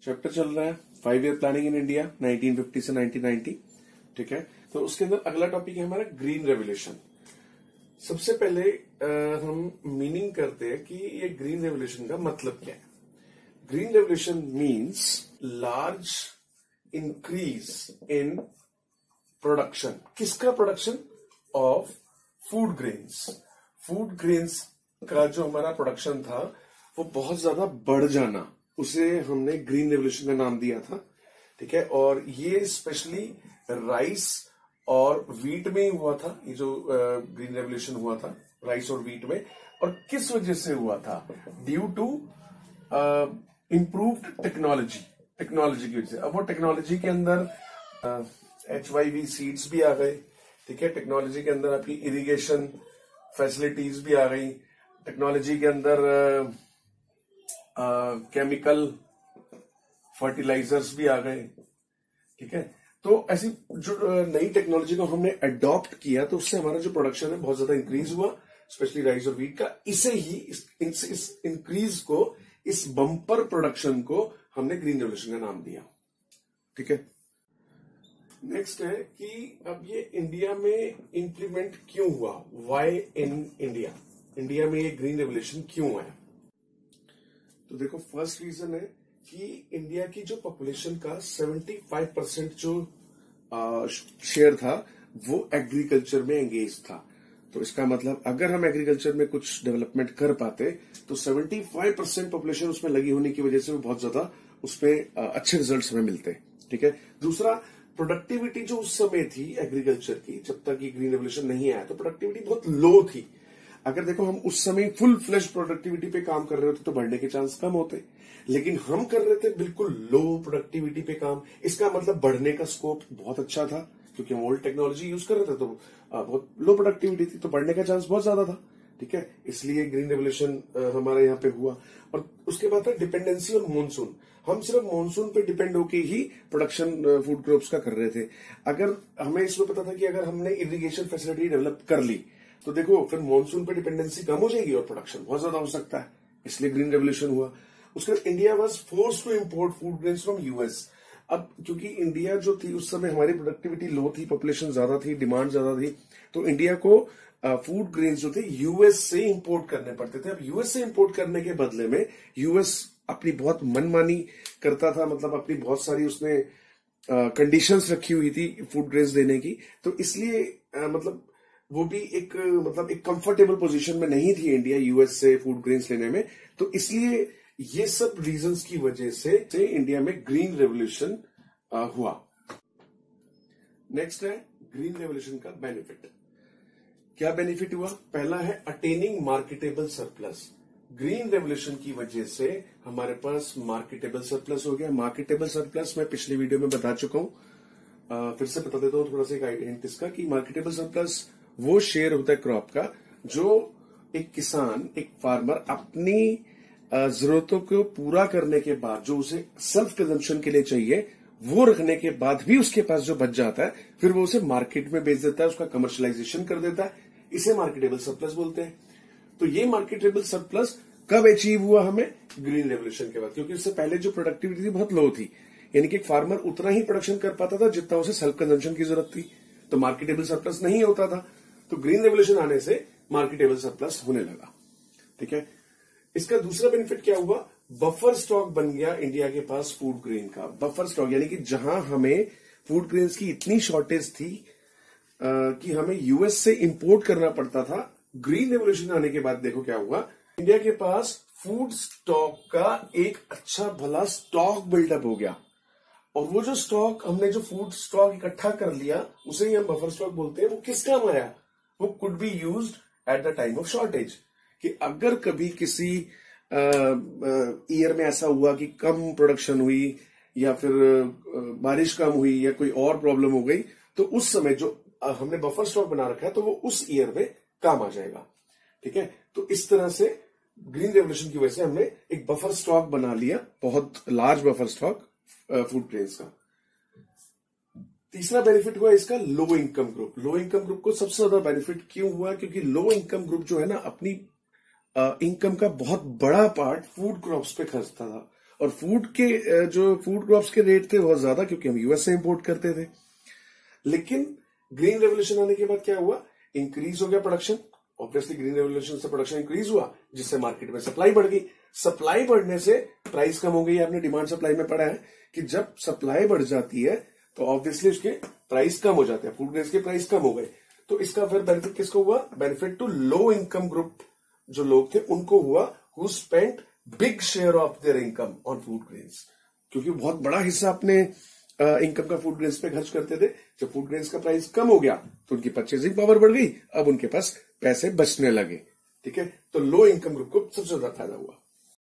Chapter चल रहा है 5 ईयर प्लानिंग इन इंडिया 1950 से 1990। ठीक है, तो उसके अंदर अगला टॉपिक है हमारा ग्रीन रेवोल्यूशन। सबसे पहले हम मीनिंग करते हैं कि ये ग्रीन रेवोल्यूशन का मतलब क्या है। Green revolution means large increase in production. किसका production? Of food grains. Food grains का जो हमारा प्रोडक्शन था वो बहुत ज्यादा बढ़ जाना, उसे हमने ग्रीन रेवोल्यूशन का नाम दिया था। ठीक है, और ये स्पेशली राइस और वीट में ही हुआ था। ये जो ग्रीन रेवोल्यूशन हुआ था राइस और वीट में, और किस वजह से हुआ था? ड्यू टू इंप्रूव्ड टेक्नोलॉजी की वजह से। अब वो टेक्नोलॉजी के अंदर HYV सीड्स भी आ गए। ठीक है, टेक्नोलॉजी के अंदर आपकी इरिगेशन फैसिलिटीज भी आ गई। टेक्नोलॉजी के अंदर केमिकल फर्टिलाइजर्स भी आ गए। ठीक है, तो ऐसी जो नई टेक्नोलॉजी को हमने अडॉप्ट किया तो उससे हमारा जो प्रोडक्शन है बहुत ज्यादा इंक्रीज हुआ, स्पेशली राइस और वीट का। इसे ही इस इंक्रीज को, इस बम्पर प्रोडक्शन को हमने ग्रीन रेवोल्यूशन का नाम दिया। ठीक है, नेक्स्ट है कि अब ये इंडिया में इंप्लीमेंट क्यों हुआ? Y in India? इंडिया में ये ग्रीन रेवोल्यूशन क्यों आया? तो देखो, फर्स्ट रीजन है कि इंडिया की जो पॉपुलेशन का 75% जो शेयर था वो एग्रीकल्चर में एंगेज था। तो इसका मतलब अगर हम एग्रीकल्चर में कुछ डेवलपमेंट कर पाते तो 75% पॉपुलेशन उसमें लगी होने की वजह से वो बहुत ज्यादा उसमें अच्छे रिजल्ट्स हमें मिलते। ठीक है, दूसरा, प्रोडक्टिविटी जो उस समय थी एग्रीकल्चर की, जब तक ये ग्रीन रेवोल्यूशन नहीं आया तो प्रोडक्टिविटी बहुत लो थी। अगर देखो हम उस समय फुल फ्लेश प्रोडक्टिविटी पे काम कर रहे होते तो बढ़ने के चांस कम होते, लेकिन हम कर रहे थे बिल्कुल लो प्रोडक्टिविटी पे काम। इसका मतलब बढ़ने का स्कोप बहुत अच्छा था, क्योंकि हम ओल्ड टेक्नोलॉजी यूज कर रहे थे तो बहुत लो प्रोडक्टिविटी थी, तो बढ़ने का चांस बहुत ज्यादा था। ठीक है, इसलिए ग्रीन रेवोल्यूशन हमारे यहाँ पे हुआ। और उसके बाद था डिपेंडेंसी ऑन मानसून। हम सिर्फ मानसून पे डिपेंड होके ही प्रोडक्शन फूड क्रॉप्स का कर रहे थे। अगर हमें इसमें पता था कि अगर हमने इरिगेशन फैसिलिटी डेवलप कर ली तो देखो फिर मानसून पे डिपेंडेंसी कम हो जाएगी और प्रोडक्शन बहुत ज्यादा हो सकता है, इसलिए ग्रीन रेवोल्यूशन हुआ। उसके बाद India was forced to import food grains from US. अब क्योंकि इंडिया जो थी उस समय हमारी प्रोडक्टिविटी लो थी, पॉपुलेशन ज्यादा थी, डिमांड ज्यादा थी, तो इंडिया को फूड ग्रेन्स जो थे यूएस से इंपोर्ट करने पड़ते थे। अब यूएस से इंपोर्ट करने के बदले में यूएस अपनी बहुत मनमानी करता था, मतलब अपनी बहुत सारी उसने कंडीशंस रखी हुई थी फूड ग्रेन्स देने की। तो इसलिए मतलब वो भी एक कंफर्टेबल पोजीशन में नहीं थी इंडिया यूएस से फूड ग्रेन्स लेने में। तो इसलिए ये सब रीजंस की वजह से इंडिया में ग्रीन रेवोल्यूशन हुआ। नेक्स्ट है ग्रीन रेवोल्यूशन का बेनिफिट। क्या बेनिफिट हुआ? पहला है attaining marketable surplus. Green revolution की वजह से हमारे पास मार्केटेबल सरप्लस हो गया। मार्केटेबल सरप्लस मैं पिछले वीडियो में बता चुका हूं, फिर से बता देता हूं थोड़ा सा एक हिंट इसका, कि मार्केटेबल सरप्लस वो शेयर होता है क्रॉप का जो एक किसान, एक फार्मर अपनी जरूरतों को पूरा करने के बाद, जो उसे सेल्फ कंजम्पशन के लिए चाहिए, वो रखने के बाद भी उसके पास जो बच जाता है फिर वो उसे मार्केट में बेच देता है, उसका कमर्शलाइजेशन कर देता है। इसे मार्केटेबल सरप्लस बोलते हैं। तो ये मार्केटेबल सरप्लस कब अचीव हुआ? हमें ग्रीन रेवोल्यूशन के बाद, क्योंकि उससे पहले जो प्रोडक्टिविटी थी बहुत लो थी, यानी कि एक फार्मर उतना ही प्रोडक्शन कर पाता था जितना उसे सेल्फ कंजम्पशन की जरूरत थी, तो मार्केटेबल सरप्लस नहीं होता था। तो ग्रीन रेवोल्यूशन आने से मार्केटेबल सरप्लस होने लगा। ठीक है, इसका दूसरा बेनिफिट क्या हुआ? बफर स्टॉक बन गया इंडिया के पास फूड ग्रेन का। बफर स्टॉक यानी कि जहां हमें फूड ग्रेन्स की इतनी शॉर्टेज थी कि हमें यूएस से इंपोर्ट करना पड़ता था, ग्रीन रेवोल्यूशन आने के बाद देखो क्या हुआ, इंडिया के पास फूड स्टॉक का एक अच्छा भला स्टॉक बिल्डअप हो गया। और वो जो स्टॉक हमने, जो फूड स्टॉक इकट्ठा कर लिया, उसे ही हम बफर स्टॉक बोलते हैं। वो किस काम आया? वो could be used at the time of shortage, कि अगर कभी किसी ईयर में ऐसा हुआ कि कम प्रोडक्शन हुई या फिर बारिश कम हुई या कोई और प्रॉब्लम हो गई, तो उस समय जो हमने बफर स्टॉक बना रखा है तो वो उस ईयर में काम आ जाएगा। ठीक है, तो इस तरह से ग्रीन रेवोल्यूशन की वजह से हमने एक बफर स्टॉक बना लिया, बहुत large buffer stock food grains का। तीसरा बेनिफिट हुआ इसका लो इनकम ग्रुप। लो इनकम ग्रुप को सबसे ज्यादा बेनिफिट क्यों हुआ? क्योंकि लो इनकम ग्रुप जो है ना, अपनी इनकम का बहुत बड़ा पार्ट फूड क्रॉप्स पे खर्चता था, और फूड के जो फूड क्रॉप्स के रेट थे बहुत ज्यादा, क्योंकि हम यूएस से इंपोर्ट करते थे। लेकिन ग्रीन रेवोल्यूशन आने के बाद क्या हुआ, इंक्रीज हो गया प्रोडक्शन। ऑब्वियसली ग्रीन रेवोल्यूशन से प्रोडक्शन इंक्रीज हुआ, जिससे मार्केट में सप्लाई बढ़ गई। सप्लाई बढ़ने से प्राइस कम हो गई। आपने डिमांड सप्लाई में पढ़ा है कि जब सप्लाई बढ़ जाती है तो ऑब्वियसली उसके प्राइस कम हो जाते हैं, फूड ग्रेन्स के प्राइस कम हो गए। तो इसका फिर बेनिफिट किसको हुआ, benefit to low income group जो लोग थे उनको हुआ, who spent big share of their income on food grains, क्योंकि बहुत बड़ा हिस्सा अपने इनकम का फूड ग्रेन्स पे खर्च करते थे। जब फूड ग्रेन्स का प्राइस कम हो गया तो उनकी परचेजिंग पावर बढ़ गई, अब उनके पास पैसे बचने लगे। ठीक है, तो लो इनकम ग्रुप को सबसे ज्यादा फायदा हुआ।